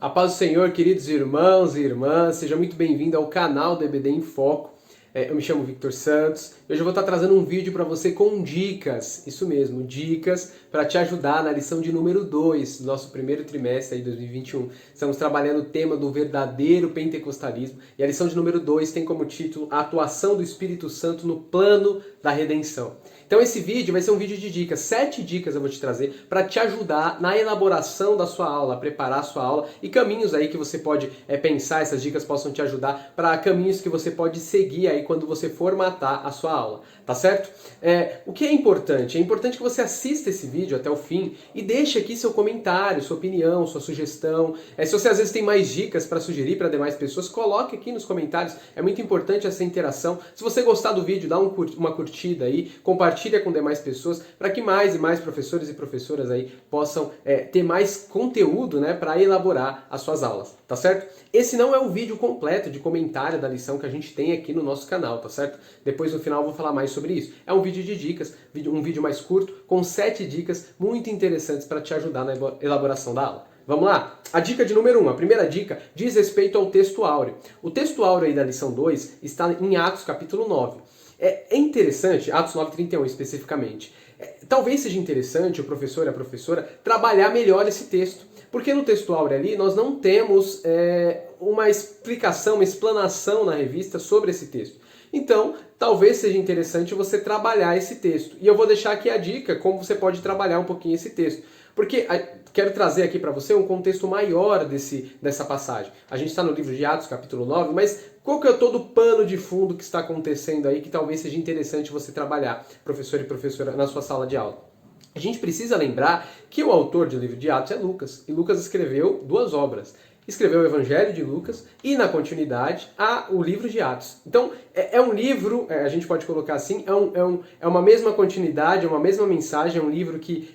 A paz do Senhor, queridos irmãos e irmãs, seja muito bem-vindo ao canal do EBD em Foco. Eu me chamo Victor Santos e hoje eu vou estar trazendo um vídeo para você com dicas, isso mesmo, dicas para te ajudar na lição de número 2 do nosso primeiro trimestre de 2021. Estamos trabalhando o tema do verdadeiro pentecostalismo e a lição de número 2 tem como título A atuação do Espírito Santo no plano da redenção. Então esse vídeo vai ser um vídeo de dicas, 7 dicas eu vou te trazer para te ajudar na elaboração da sua aula, preparar a sua aula e caminhos aí que você pode pensar, essas dicas possam te ajudar para caminhos que você pode seguir aí quando você formatar a sua aula, tá certo? O que é importante? É importante que você assista esse vídeo até o fim e deixe aqui seu comentário, sua opinião, sua sugestão. Se você às vezes tem mais dicas para sugerir para demais pessoas, coloque aqui nos comentários, é muito importante essa interação. Se você gostar do vídeo, dá uma curtida aí, compartilha com demais pessoas, para que mais e mais professores e professoras aí possam ter mais conteúdo, né, para elaborar as suas aulas, tá certo? Esse não é o vídeo completo de comentário da lição que a gente tem aqui no nosso canal, tá certo? Depois no final eu vou falar mais sobre isso. É um vídeo de dicas, um vídeo mais curto, com 7 dicas muito interessantes para te ajudar na elaboração da aula. Vamos lá? A dica de número 1, a primeira dica, diz respeito ao texto áureo. O texto áureo aí da lição 2 está em Atos capítulo 9. É interessante, Atos 9:31 especificamente, talvez seja interessante o professor e a professora trabalhar melhor esse texto, porque no texto áureo ali nós não temos uma explicação, uma explanação na revista sobre esse texto. Então, talvez seja interessante você trabalhar esse texto. E eu vou deixar aqui a dica como você pode trabalhar um pouquinho esse texto. Porque quero trazer aqui para você um contexto maior dessa passagem. A gente está no livro de Atos, capítulo 9, mas qual que é todo o pano de fundo que está acontecendo aí que talvez seja interessante você trabalhar, professor e professora, na sua sala de aula? A gente precisa lembrar que o autor do livro de Atos é Lucas, e Lucas escreveu 2 obras. Escreveu o Evangelho de Lucas e, na continuidade, o livro de Atos. Então, é um livro, a gente pode colocar assim, é uma mesma continuidade, é uma mesma mensagem, é um livro que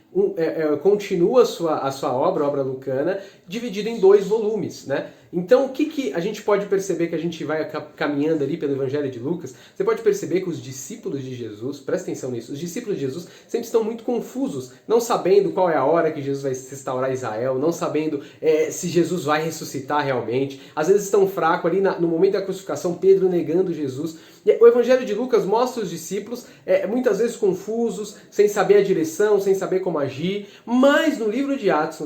continua a sua obra, a obra lucana, dividido em 2 volumes, né? Então, o que a gente pode perceber que a gente vai caminhando ali pelo Evangelho de Lucas? Você pode perceber que os discípulos de Jesus, presta atenção nisso, os discípulos de Jesus sempre estão muito confusos, não sabendo qual é a hora que Jesus vai restaurar Israel, não sabendo se Jesus vai ressuscitar realmente. Às vezes estão fracos ali no momento da crucificação, Pedro negando Jesus. O Evangelho de Lucas mostra os discípulos muitas vezes confusos, sem saber a direção, sem saber como agir, mas no livro de Atos,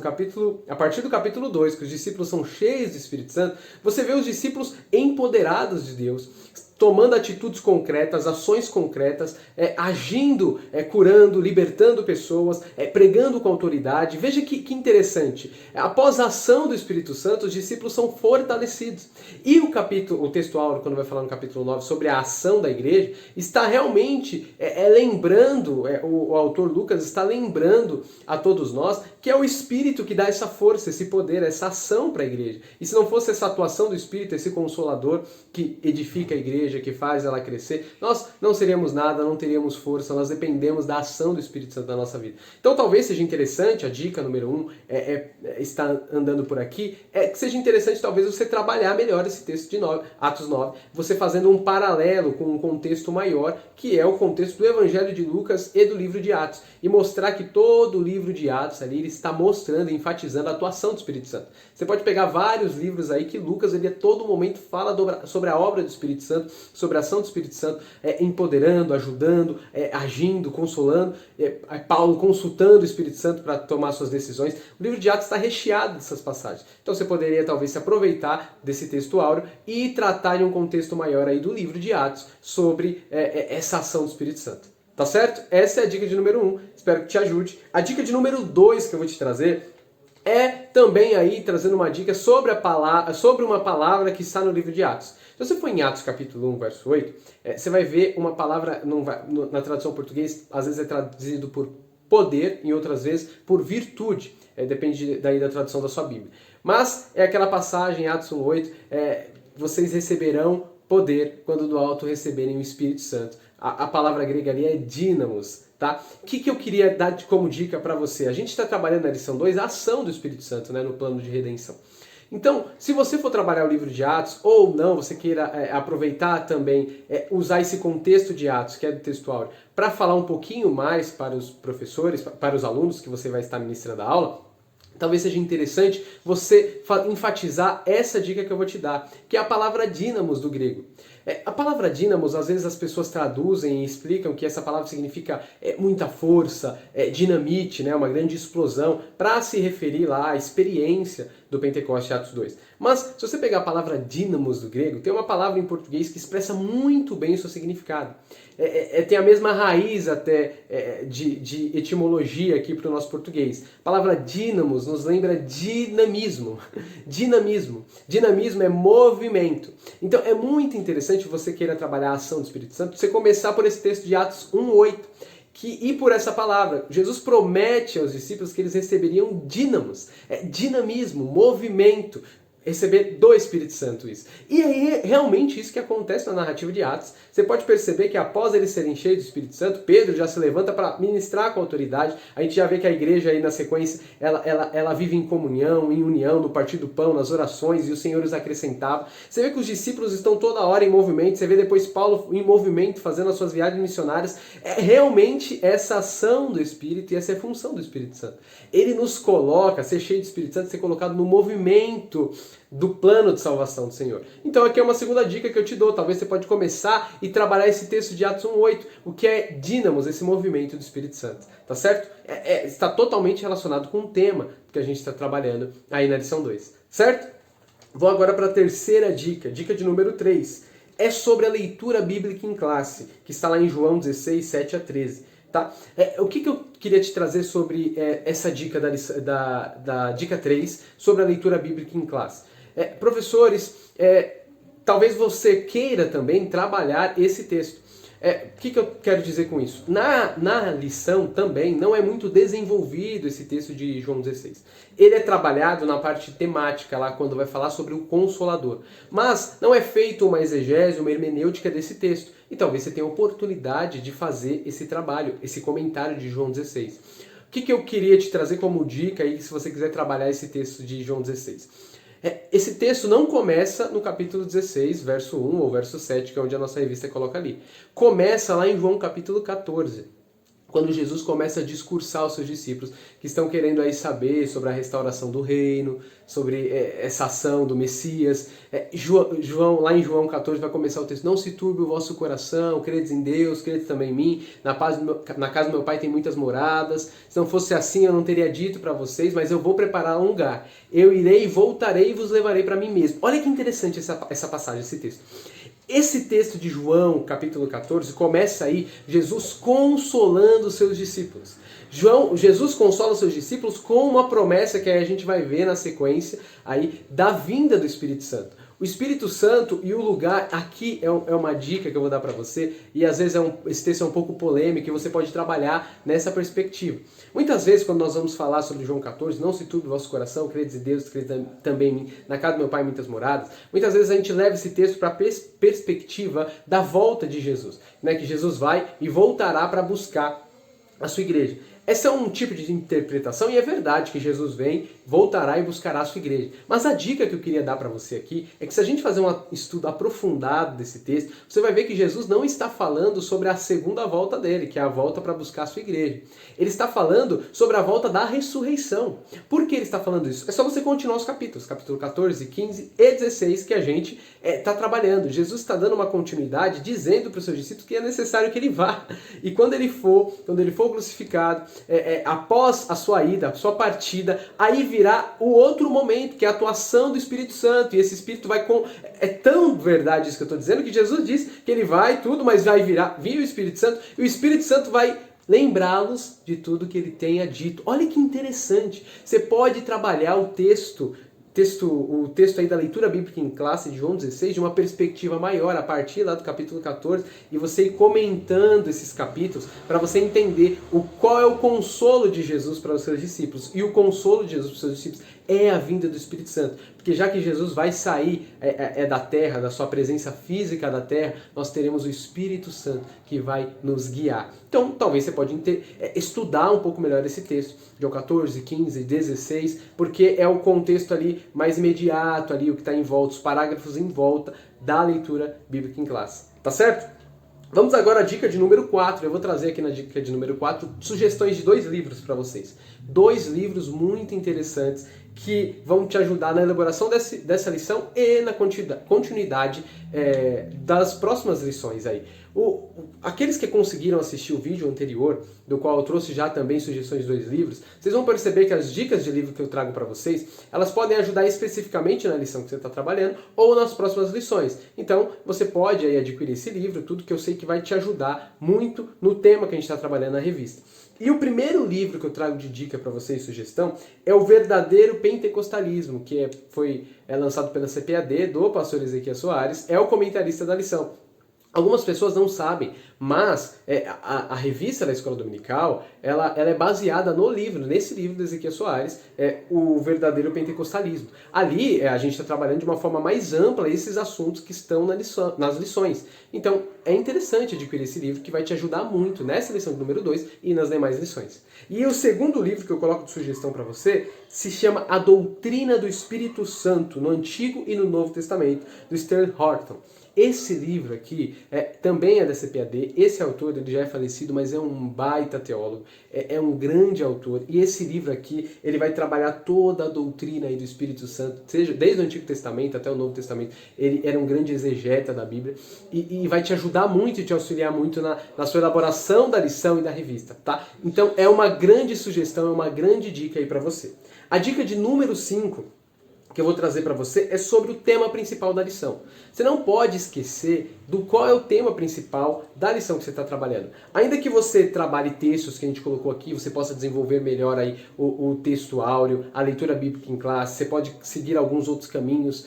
a partir do capítulo 2, que os discípulos são cheios do Espírito Santo, você vê os discípulos empoderados de Deus, tomando atitudes concretas, ações concretas, agindo, curando, libertando pessoas, pregando com autoridade. Veja que interessante. Após a ação do Espírito Santo, os discípulos são fortalecidos. E o texto áureo, quando vai falar no capítulo 9 sobre a ação da igreja, está realmente lembrando, o autor Lucas está lembrando a todos nós que é o Espírito que dá essa força, esse poder, essa ação para a igreja. E se não fosse essa atuação do Espírito, esse Consolador que edifica a igreja, que faz ela crescer, nós não seríamos nada, não teríamos força, nós dependemos da ação do Espírito Santo na nossa vida. Então talvez seja interessante, a dica número 1 está andando por aqui, que seja interessante talvez você trabalhar melhor esse texto de Atos 9, você fazendo um paralelo com um contexto maior, que é o contexto do Evangelho de Lucas e do livro de Atos, e mostrar que todo o livro de Atos ali, ele está mostrando, enfatizando a atuação do Espírito Santo. Você pode pegar vários livros aí que Lucas, ele a todo momento fala sobre a obra do Espírito Santo, sobre a ação do Espírito Santo, empoderando, ajudando, agindo, consolando, Paulo consultando o Espírito Santo para tomar suas decisões. O livro de Atos está recheado dessas passagens. Então você poderia talvez se aproveitar desse texto áureo e tratar em um contexto maior aí do livro de Atos sobre essa ação do Espírito Santo. Tá certo? Essa é a dica de número 1, espero que te ajude. A dica de número 2 que eu vou te trazer também aí trazendo uma dica sobre uma palavra que está no livro de Atos. Se você for em Atos capítulo 1, verso 8, você vai ver uma palavra, na tradução portuguesa, às vezes é traduzido por poder, e outras vezes por virtude. Depende daí da tradução da sua Bíblia. Mas é aquela passagem, Atos 1, 8, vocês receberão poder quando do alto receberem o Espírito Santo. A palavra grega ali é dínamos, tá? O que eu queria dar como dica para você? A gente está trabalhando na lição 2 a ação do Espírito Santo, né, no plano de redenção. Então, se você for trabalhar o livro de Atos, ou não, você queira aproveitar também, usar esse contexto de Atos, que é do texto áureo, para falar um pouquinho mais para os professores, para os alunos que você vai estar ministrando a aula, talvez seja interessante você enfatizar essa dica que eu vou te dar, que é a palavra dínamos do grego. A palavra dínamos, às vezes as pessoas traduzem e explicam que essa palavra significa muita força, dinamite, né, uma grande explosão, para se referir lá à experiência do Pentecoste, Atos 2. Mas, se você pegar a palavra dínamos do grego, tem uma palavra em português que expressa muito bem o seu significado. Tem a mesma raiz até de etimologia aqui para o nosso português. A palavra dínamos nos lembra dinamismo. Dinamismo. Dinamismo é movimento. Então é muito interessante você queira trabalhar a ação do Espírito Santo, você começar por esse texto de Atos 1:8. E por essa palavra, Jesus promete aos discípulos que eles receberiam dínamos, dinamismo, movimento, receber do Espírito Santo isso. E é realmente isso que acontece na narrativa de Atos. Você pode perceber que após eles serem cheios do Espírito Santo, Pedro já se levanta para ministrar com autoridade. A gente já vê que a igreja aí na sequência, ela vive em comunhão, em união, no partir do pão, nas orações, e o Senhor os acrescentava. Você vê que os discípulos estão toda hora em movimento, você vê depois Paulo em movimento, fazendo as suas viagens missionárias. É realmente essa ação do Espírito e essa é a função do Espírito Santo. Ele nos coloca, ser cheio do Espírito Santo, ser colocado no movimento do plano de salvação do Senhor. Então aqui é uma segunda dica que eu te dou. Talvez você pode começar e trabalhar esse texto de Atos 1:8, o que é dínamos, esse movimento do Espírito Santo. Tá certo? Está totalmente relacionado com o tema que a gente está trabalhando aí na lição 2. Certo? Vou agora para a terceira dica, dica de número 3. É sobre a leitura bíblica em classe, que está lá em João 16, 7-13. Tá? O que eu queria te trazer sobre essa dica da dica 3, sobre a leitura bíblica em classe? Professores, talvez você queira também trabalhar esse texto. O que eu quero dizer com isso? Na lição também não é muito desenvolvido esse texto de João 16. Ele é trabalhado na parte temática, lá quando vai falar sobre o Consolador. Mas não é feito uma exegese, uma hermenêutica desse texto. E talvez você tenha a oportunidade de fazer esse trabalho, esse comentário de João 16. O que eu queria te trazer como dica aí, se você quiser trabalhar esse texto de João 16? Esse texto não começa no capítulo 16, verso 1 ou verso 7, que é onde a nossa revista coloca ali. Começa lá em João capítulo 14, quando Jesus começa a discursar aos seus discípulos, que estão querendo aí saber sobre a restauração do reino, sobre essa ação do Messias. João, lá em João 14 vai começar o texto: não se turbe o vosso coração, credes em Deus, credes também em mim, na casa do meu pai tem muitas moradas, se não fosse assim eu não teria dito para vocês, mas eu vou preparar um lugar, eu irei e voltarei e vos levarei para mim mesmo. Olha que interessante essa passagem, esse texto. Esse texto de João, capítulo 14, começa aí Jesus consolando os seus discípulos. Jesus consola os seus discípulos com uma promessa que aí a gente vai ver na sequência aí da vinda do Espírito Santo. O Espírito Santo e o lugar, aqui é uma dica que eu vou dar para você, e às vezes esse texto é um pouco polêmico e você pode trabalhar nessa perspectiva. Muitas vezes quando nós vamos falar sobre João 14, não se turbe o vosso coração, credes em Deus, credes também em mim, na casa do meu pai muitas moradas, muitas vezes a gente leva esse texto para a perspectiva da volta de Jesus, né? Que Jesus vai e voltará para buscar a sua igreja. Esse é um tipo de interpretação e é verdade que Jesus vem, voltará e buscará a sua igreja. Mas a dica que eu queria dar para você aqui é que se a gente fazer um estudo aprofundado desse texto, você vai ver que Jesus não está falando sobre a segunda volta dele, que é a volta para buscar a sua igreja. Ele está falando sobre a volta da ressurreição. Por que ele está falando isso? É só você continuar os capítulos, capítulo 14, 15 e 16, que a gente está trabalhando. Jesus está dando uma continuidade, dizendo para os seus discípulos que é necessário que ele vá. E quando ele for crucificado, após a sua ida, a sua partida, aí virá o outro momento, que é a atuação do Espírito Santo. E esse Espírito vai com... É tão verdade isso que eu estou dizendo, que Jesus diz que ele vai tudo, mas vai vir o Espírito Santo, e o Espírito Santo vai lembrá-los de tudo que ele tenha dito. Olha que interessante. Você pode trabalhar o texto aí da leitura bíblica em classe de João 16 de uma perspectiva maior, a partir lá do capítulo 14, e você ir comentando esses capítulos para você entender qual é o consolo de Jesus para os seus discípulos. E o consolo de Jesus para os seus discípulos é a vinda do Espírito Santo. Porque já que Jesus vai sair da terra, da sua presença física da terra, nós teremos o Espírito Santo que vai nos guiar. Então, talvez você pode estudar um pouco melhor esse texto, João 14, 15, 16, porque é o contexto ali mais imediato, ali, o que está em volta, os parágrafos em volta da leitura bíblica em classe. Tá certo? Vamos agora à dica de número 4. Eu vou trazer aqui na dica de número 4 sugestões de 2 livros para vocês. 2 livros muito interessantes que vão te ajudar na elaboração dessa lição e na continuidade das próximas lições aí. Aqueles que conseguiram assistir o vídeo anterior, do qual eu trouxe já também sugestões de 2 livros, vocês vão perceber que as dicas de livro que eu trago para vocês, elas podem ajudar especificamente na lição que você está trabalhando ou nas próximas lições. Então, você pode aí adquirir esse livro, tudo que eu sei que vai te ajudar muito no tema que a gente está trabalhando na revista. E o primeiro livro que eu trago de dica para vocês, sugestão, é O Verdadeiro Pentecostalismo, que é lançado pela CPAD, do pastor Ezequiel Soares, é o comentarista da lição. Algumas pessoas não sabem, mas a revista da Escola Dominical, ela é baseada nesse livro de Ezequiel Soares, O Verdadeiro Pentecostalismo. Ali a gente está trabalhando de uma forma mais ampla esses assuntos que estão nas lições. Então é interessante adquirir esse livro que vai te ajudar muito nessa lição de número 2 e nas demais lições. E o segundo livro que eu coloco de sugestão para você se chama A Doutrina do Espírito Santo, no Antigo e no Novo Testamento, do Sterling Horton. Esse livro aqui também é da CPAD, esse autor ele já é falecido, mas é um baita teólogo, é um grande autor, e esse livro aqui ele vai trabalhar toda a doutrina aí do Espírito Santo, seja desde o Antigo Testamento até o Novo Testamento, ele era um grande exegeta da Bíblia, e vai te ajudar muito e te auxiliar muito na sua elaboração da lição e da revista, tá? Então é uma grande sugestão, é uma grande dica aí para você. A dica de número 5 que eu vou trazer para você é sobre o tema principal da lição. Você não pode esquecer do qual é o tema principal da lição que você está trabalhando. Ainda que você trabalhe textos que a gente colocou aqui, você possa desenvolver melhor aí o texto áureo, a leitura bíblica em classe, você pode seguir alguns outros caminhos.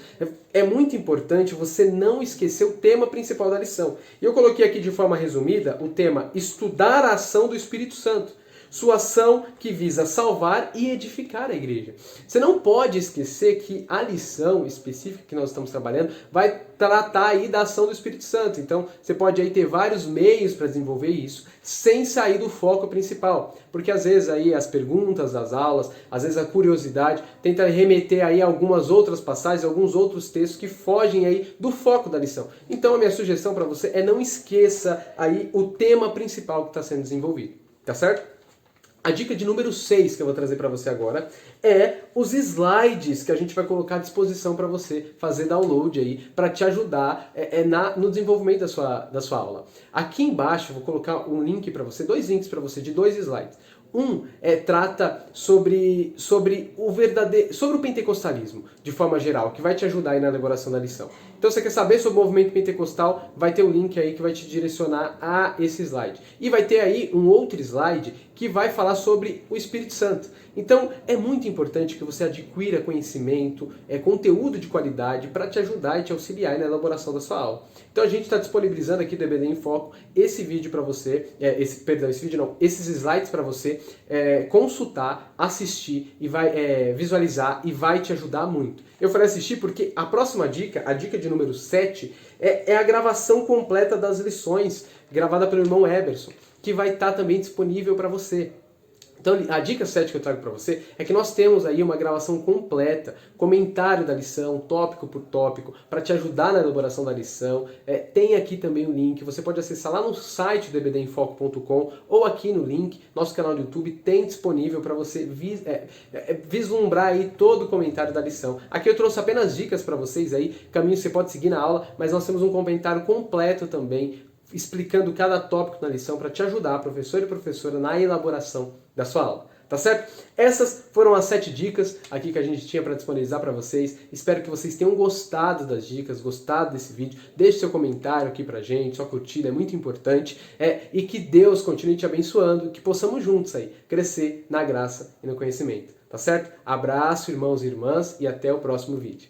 É muito importante você não esquecer o tema principal da lição. E eu coloquei aqui de forma resumida o tema Estudar a Ação do Espírito Santo. Sua ação que visa salvar e edificar a igreja. Você não pode esquecer que a lição específica que nós estamos trabalhando vai tratar aí da ação do Espírito Santo. Então, você pode aí ter vários meios para desenvolver isso, sem sair do foco principal. Porque às vezes aí as perguntas das aulas, às vezes a curiosidade, tenta remeter aí a algumas outras passagens, alguns outros textos que fogem aí do foco da lição. Então, a minha sugestão para você é não esqueça aí o tema principal que está sendo desenvolvido. Tá certo? A dica de número 6 que eu vou trazer para você agora é os slides que a gente vai colocar à disposição para você fazer download aí, para te ajudar no desenvolvimento da sua aula. Aqui embaixo eu vou colocar um link para você, 2 links para você de 2 slides. Um trata sobre o pentecostalismo, de forma geral, que vai te ajudar aí na elaboração da lição. Então, se você quer saber sobre o movimento pentecostal, vai ter um link aí que vai te direcionar a esse slide. E vai ter aí um outro slide que vai falar sobre o Espírito Santo. Então, é muito importante que você adquira conhecimento, conteúdo de qualidade para te ajudar e te auxiliar na elaboração da sua aula. Então, a gente está disponibilizando aqui do EBD em Foco esse vídeo para você, esses slides para você consultar, assistir e vai visualizar e vai te ajudar muito. Eu falei assistir porque a próxima dica, a dica de número 7, é a gravação completa das lições, gravada pelo irmão Eberson, que vai estar também disponível para você. Então, a dica 7 que eu trago para você é que nós temos aí uma gravação completa, comentário da lição, tópico por tópico, para te ajudar na elaboração da lição. Tem aqui também o link, você pode acessar lá no site do ebdemfoco.com ou aqui no link, nosso canal do YouTube tem disponível para você vislumbrar aí todo o comentário da lição. Aqui eu trouxe apenas dicas para vocês aí, caminhos que você pode seguir na aula, mas nós temos um comentário completo também, explicando cada tópico na lição para te ajudar, professor e professora, na elaboração da sua aula. Tá certo? Essas foram as 7 dicas aqui que a gente tinha para disponibilizar para vocês. Espero que vocês tenham gostado das dicas, gostado desse vídeo. Deixe seu comentário aqui pra gente, sua curtida é muito importante. E que Deus continue te abençoando, que possamos juntos aí crescer na graça e no conhecimento. Tá certo? Abraço, irmãos e irmãs, e até o próximo vídeo.